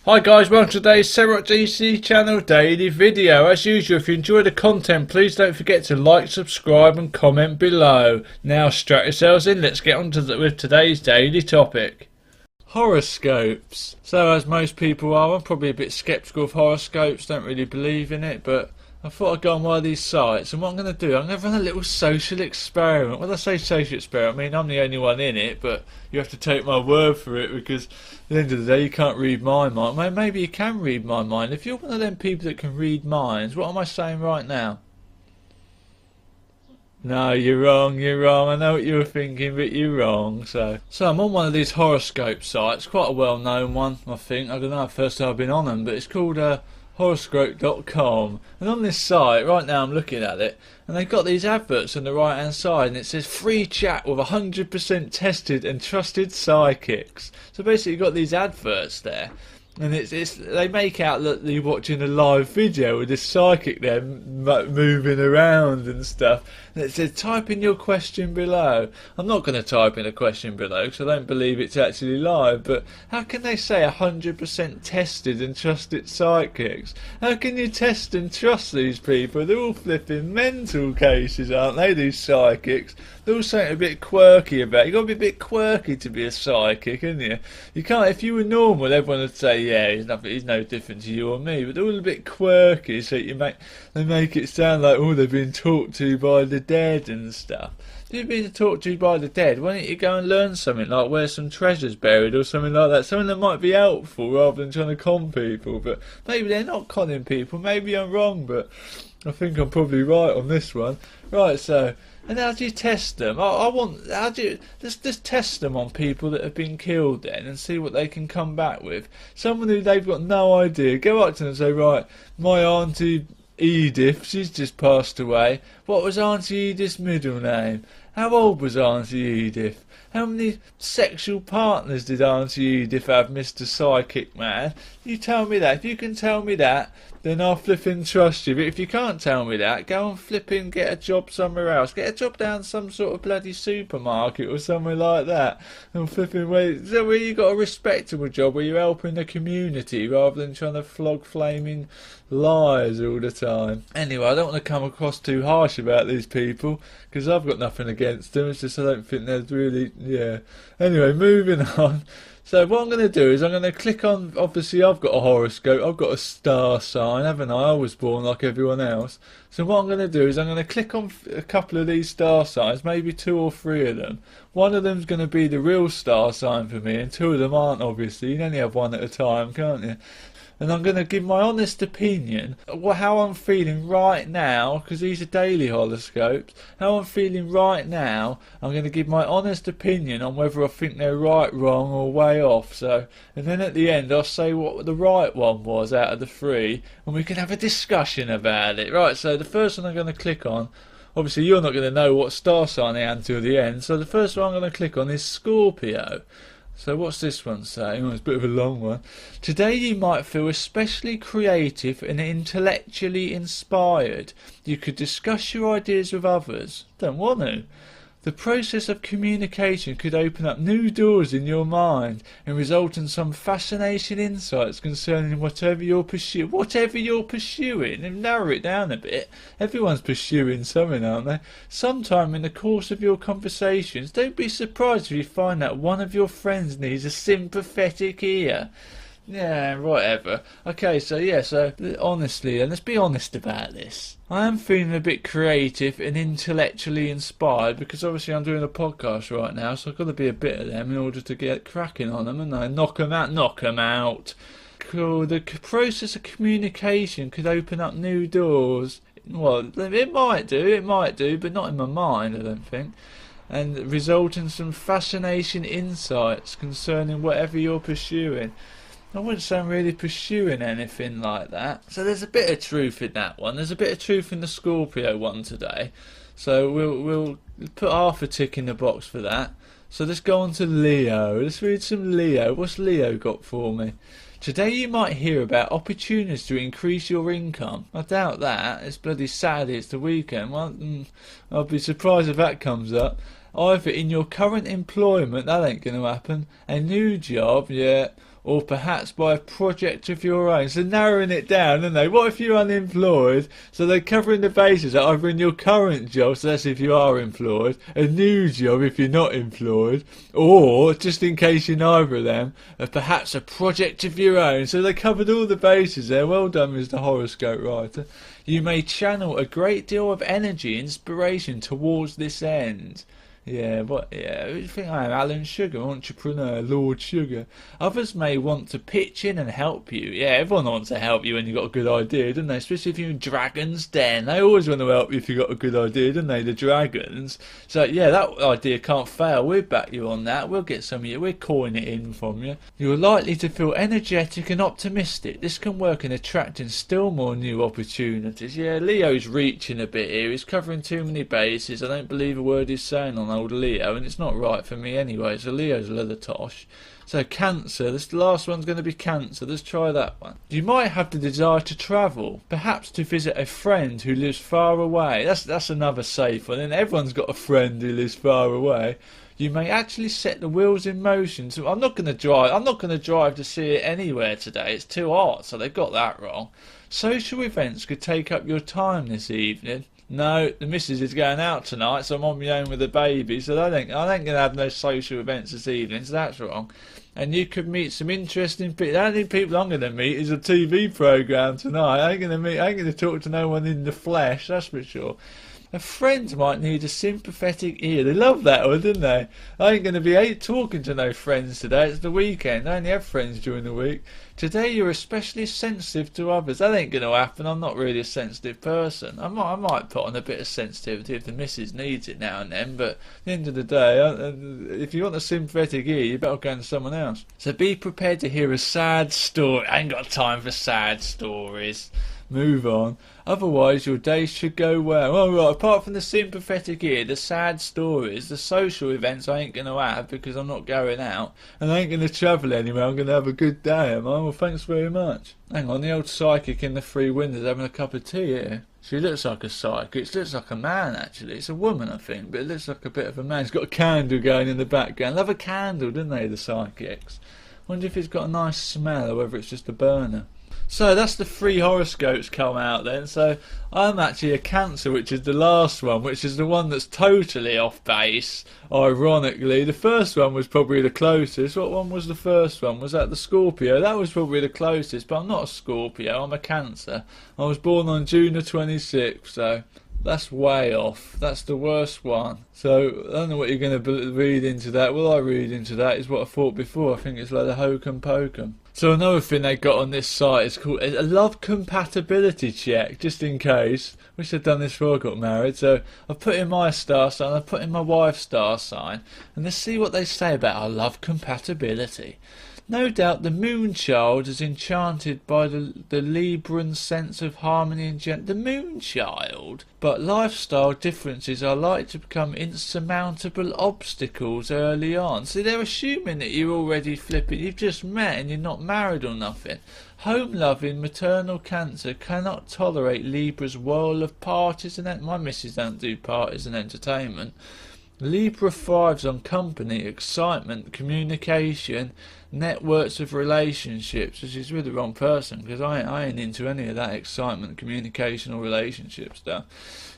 Hi guys, welcome to today's SetrocJC channel daily video. As usual, if you enjoy the content, please don't forget to like, subscribe and comment below. Now strap yourselves in, let's get on with today's daily topic. Horoscopes. So as most people are, I'm probably a bit sceptical of horoscopes, don't really believe in it, but I thought I'd go on one of these sites, and what I'm going to do, I'm going to run a little social experiment. When I say social experiment, I mean I'm the only one in it, but you have to take my word for it, because at the end of the day you can't read my mind. Well, maybe you can read my mind. If you're one of them people that can read minds, what am I saying right now? No, you're wrong, I know what you were thinking, but you're wrong. So I'm on one of these horoscope sites, quite a well-known one, I think. I don't know, first time I've been on them, but it's called Horoscope.com, and on this site right now I'm looking at it, and they've got these adverts on the right hand side, and it says free chat with 100% tested and trusted psychics. So basically you've got these adverts there, and they make out that you're watching a live video with this psychic there moving around and stuff, and it says type in your question below. I'm not going to type in a question below because I don't believe it's actually live, but how can they say 100% tested and trusted psychics? How can you test and trust these people? They're all flipping mental cases, aren't they, these psychics? They're all something a bit quirky about it. You've got to be a bit quirky to be a psychic, haven't you? You can't, if you were normal, everyone would say, yeah, he's no different to you or me, but they're all a bit quirky, so they make it sound like, oh, they're being talked to by the dead and stuff. If you've been talked to by the dead, why don't you go and learn something, like where some treasure's buried or something like that, something that might be helpful rather than trying to con people. But maybe they're not conning people, maybe I'm wrong, but I think I'm probably right on this one. Right, so, and how do you test them? Let's test them on people that have been killed then and see what they can come back with. Someone who they've got no idea, go up to them and say, right, my auntie Edith, she's just passed away. What was Auntie Edith's middle name? How old was Auntie Edith? How many sexual partners did Auntie Edith have, Mr. Psychic Man? You tell me that. If you can tell me that, then I'll flipping trust you. But if you can't tell me that, go and flipping get a job somewhere else. Get a job down some sort of bloody supermarket or somewhere like that. And flipping where you got a respectable job where you're helping the community rather than trying to flog flaming lies all the time. Anyway, I don't want to come across too harsh about these people because I've got nothing against them. It's just I don't think they're really, yeah. Anyway, moving on. So what I'm going to do is I'm going to click on, obviously I've got a horoscope, I've got a star sign, haven't I? I was born like everyone else. So what I'm going to do is I'm going to click on a couple of these star signs, maybe 2 or 3 of them. One of them's going to be the real star sign for me, and 2 of them aren't, obviously. You can only have one at a time, can't you? And I'm going to give my honest opinion, how I'm feeling right now, because these are daily horoscopes, how I'm feeling right now. I'm going to give my honest opinion on whether I think they're right, wrong or way off. So, and then at the end I'll say what the right one was out of the 3, and we can have a discussion about it. Right, so the first one I'm going to click on, obviously you're not going to know what star sign I am until the end, so the first one I'm going to click on is Scorpio. So what's this one saying? Oh, it's a bit of a long one. Today you might feel especially creative and intellectually inspired. You could discuss your ideas with others. Don't want to. The process of communication could open up new doors in your mind and result in some fascinating insights concerning whatever you're pursuing. Whatever you're pursuing, and narrow it down a bit. Everyone's pursuing something, aren't they? Sometime in the course of your conversations, don't be surprised if you find that one of your friends needs a sympathetic ear. Yeah, whatever. Okay, so yeah, so honestly, and let's be honest about this. I am feeling a bit creative and intellectually inspired because obviously I'm doing a podcast right now, so I've got to be a bit of them in order to get cracking on them, and I knock them out. Cool. The process of communication could open up new doors. Well, it might do, but not in my mind, I don't think. And result in some fascinating insights concerning whatever you're pursuing. I wouldn't say I'm really pursuing anything like that. So there's a bit of truth in that one. There's a bit of truth in the Scorpio one today. So we'll put half a tick in the box for that. So let's go on to Leo. Let's read some Leo. What's Leo got for me? Today you might hear about opportunities to increase your income. I doubt that. It's bloody Saturday, it's the weekend. Well, I'll be surprised if that comes up. Either in your current employment, that ain't going to happen. A new job, yeah. or perhaps by a project of your own. So narrowing it down, aren't they? What if you're unemployed? So they're covering the bases that either in your current job, so that's if you are employed, a new job if you're not employed, or, just in case you're neither of them, perhaps a project of your own. So they covered all the bases there. Well done, Mr. Horoscope Writer. You may channel a great deal of energy, inspiration towards this end. Yeah, what? Yeah, who do you think I am? Alan Sugar, entrepreneur, Lord Sugar. Others may want to pitch in and help you. Yeah, everyone wants to help you when you've got a good idea, don't they? Especially if you're in Dragon's Den. They always want to help you if you've got a good idea, don't they? The Dragons. So, yeah, that idea can't fail. We'll back you on that. We'll get some of you. We're calling it in from you. You're likely to feel energetic and optimistic. This can work in attracting still more new opportunities. Yeah, Leo's reaching a bit here. He's covering too many bases. I don't believe a word he's saying on old Leo, and it's not right for me anyway, so Leo's leather tosh. So Cancer, this last one's going to be Cancer. Let's try that one. You might have the desire to travel, perhaps to visit a friend who lives far away. That's another safe one, and everyone's got a friend who lives far away. You may actually set the wheels in motion. So I'm not going to drive to see it anywhere today. It's too hot, so they've got that wrong. Social events could take up your time this evening. No, the missus is going out tonight, so I'm on my own with the baby, so I ain't going to have no social events this evening, so that's wrong. And you could meet some interesting people. The only people I'm going to meet is a TV programme tonight. I ain't going to talk to no one in the flesh, that's for sure. A friend might need a sympathetic ear. They love that one, didn't they? I ain't going to be talking to no friends today. It's the weekend. I only have friends during the week. Today you're especially sensitive to others. That ain't going to happen. I'm not really a sensitive person. I might put on a bit of sensitivity if the missus needs it now and then. But at the end of the day, if you want a sympathetic ear, you better go to someone else. So be prepared to hear a sad story. I ain't got time for sad stories. Move on. Otherwise, your day should go well. All right, apart from the sympathetic ear, the sad stories, the social events I ain't going to have because I'm not going out, and I ain't going to travel anywhere. I'm going to have a good day, am I? Well, thanks very much. Hang on, the old psychic in the three windows having a cup of tea here. She looks like a psychic. She looks like a man, actually. It's a woman, I think, but it looks like a bit of a man. She's got a candle going in the background. Love a candle, don't they, the psychics? Wonder if it's got a nice smell or whether it's just a burner. So that's the 3 horoscopes come out then. So I'm actually a Cancer, which is the last one, which is the one that's totally off base, ironically. The first one was probably the closest. What one was the first one? Was that the Scorpio? That was probably the closest, but I'm not a Scorpio, I'm a Cancer. I was born on June the 26th, so that's way off. That's the worst one. So I don't know what you're going to read into that. What I read into that is what I thought before. I think it's like a hokum pokum. So another thing they got on this site is called a love compatibility check, just in case. Wish I'd done this before I got married. So I've put in my star sign, I've put in my wife's star sign, and let's see what they say about our love compatibility. No doubt the Moonchild is enchanted by the Libran sense of harmony and the Moonchild? But lifestyle differences are likely to become insurmountable obstacles early on. See, they're assuming that you're already flipping. You've just met and you're not married or nothing. Home-loving maternal Cancer cannot tolerate Libra's whirl of parties and my missus don't do parties and entertainment. Libra thrives on company, excitement, communication, networks of relationships, which is with the wrong person because I ain't into any of that excitement, communication or relationship stuff.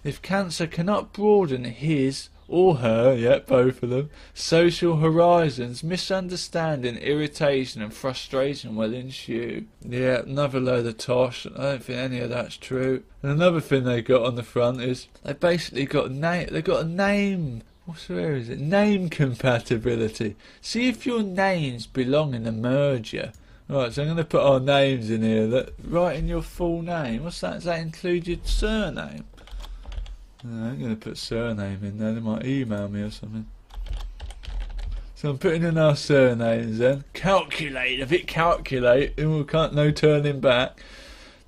If Cancer cannot broaden his or her, yeah, both of them, social horizons, misunderstanding, irritation and frustration will ensue. Yeah, another load of tosh. I don't think any of that's true. And another thing they got on the front is they basically got a name. Where is it? Name compatibility. See if your names belong in a merger. Right, so I'm going to put our names in here. Write in your full name. What's that? Does that include your surname? No, I'm going to put surname in there. They might email me or something. So I'm putting in our surnames then. Calculate. If it calculate, then we can't no turning back.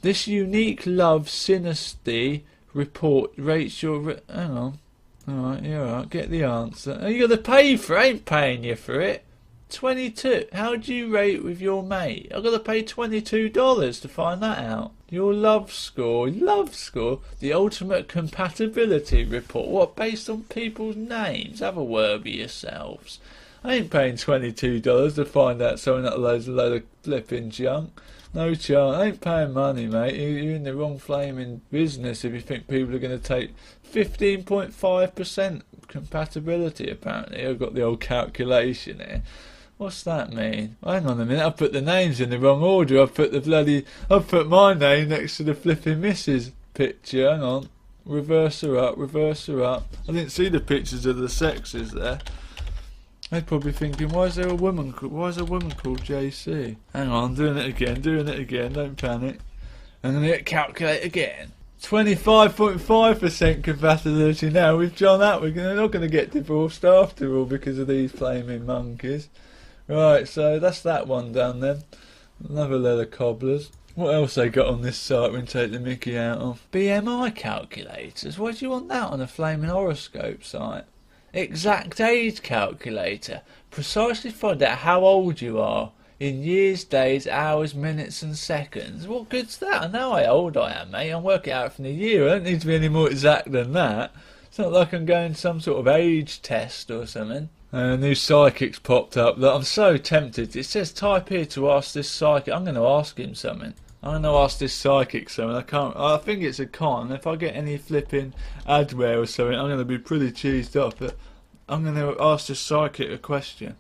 This unique love synesty report rates your... Hang on. Alright, you're alright, get the answer. Oh, you got to pay for it, I ain't paying you for it. 22. How do you rate with your mate? I've got to pay $22 to find that out. Your love score, the ultimate compatibility report. What, based on people's names? Have a word with yourselves. I ain't paying $22 to find out something that load of flipping junk. No chance. I ain't paying money, mate. You're in the wrong flaming business if you think people are going to take 15.5% compatibility, apparently. I've got the old calculation here. What's that mean? Hang on a minute, I've put the names in the wrong order. I've put my name next to the flipping Mrs. picture. Hang on. Reverse her up, reverse her up. I didn't see the pictures of the sexes there. They're probably thinking, why is there a woman called JC? Hang on, doing it again, don't panic. I'm going to calculate again. 25.5% compatibility now with John Atwood. They're not going to get divorced after all because of these flaming monkeys. Right, so that's that one done then. Another leather cobblers. What else they got on this site we can take the mickey out of? BMI calculators. Why do you want that on a flaming horoscope site? Exact age calculator. Precisely find out how old you are in years, days, hours, minutes and seconds. What good's that? I know how old I am, mate. I'm working out from the year. I don't need to be any more exact than that. It's not like I'm going some sort of age test or something. New psychics popped up that I'm so tempted. It says type here to ask this psychic. I'm going to ask him something. I'm going to ask this psychic something. I think it's a con. If I get any flipping adware or something, I'm going to be pretty cheesed off. But I'm going to ask this psychic a question.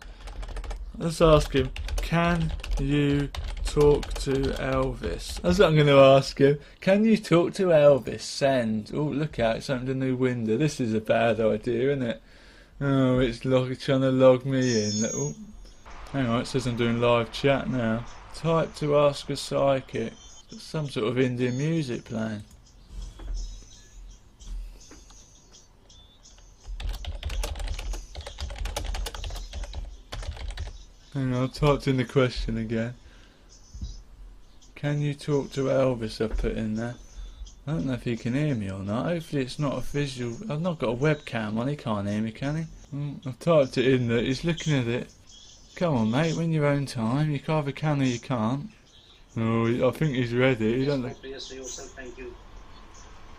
Let's ask him, can you talk to Elvis? That's what I'm going to ask him. Can you talk to Elvis? Send. Oh, look out, it's opened a new window. This is a bad idea, isn't it? Oh, it's trying to log me in. Oh, hang on, it says I'm doing live chat now. Type to ask a psychic. There's some sort of Indian music playing. Hang on, I've typed in the question again. Can you talk to Elvis? I've put in there. I don't know if he can hear me or not. Hopefully it's not a visual. I've not got a webcam on. He can't hear me, can he? I've typed it in there. He's looking at it. Come on, mate. Win your own time. You either can or you can't. Oh, I think he's ready. He don't look.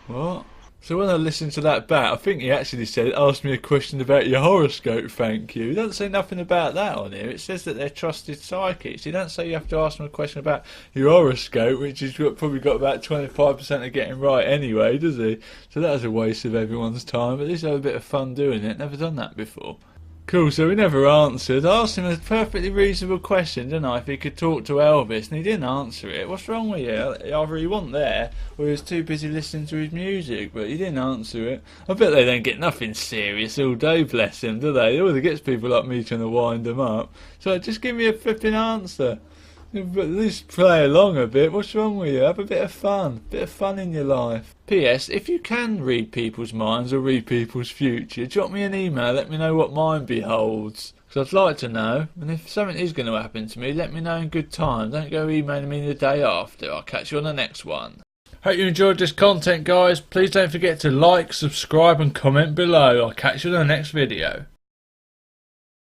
What? So when I listened to that back, I think he actually said, ask me a question about your horoscope, thank you. He doesn't say nothing about that on here. It says that they're trusted psychics. He doesn't say you have to ask them a question about your horoscope, which has probably got about 25% of getting right anyway, does he? So that was a waste of everyone's time, but at least I had a bit of fun doing it. Never done that before. Cool, so he never answered. I asked him a perfectly reasonable question, didn't I, if he could talk to Elvis, and he didn't answer it. What's wrong with you? Either he wasn't there, or he was too busy listening to his music, but he didn't answer it. I bet they don't get nothing serious all day, bless him, do they? It always gets people like me trying to wind them up. So just give me a flipping answer. But at least play along a bit. What's wrong with you? Have a bit of fun. A bit of fun in your life. P.S. If you can read people's minds or read people's future, drop me an email. Let me know what mine beholds. Because I'd like to know. And if something is going to happen to me, let me know in good time. Don't go emailing me the day after. I'll catch you on the next one. Hope you enjoyed this content, guys. Please don't forget to like, subscribe and comment below. I'll catch you on the next video.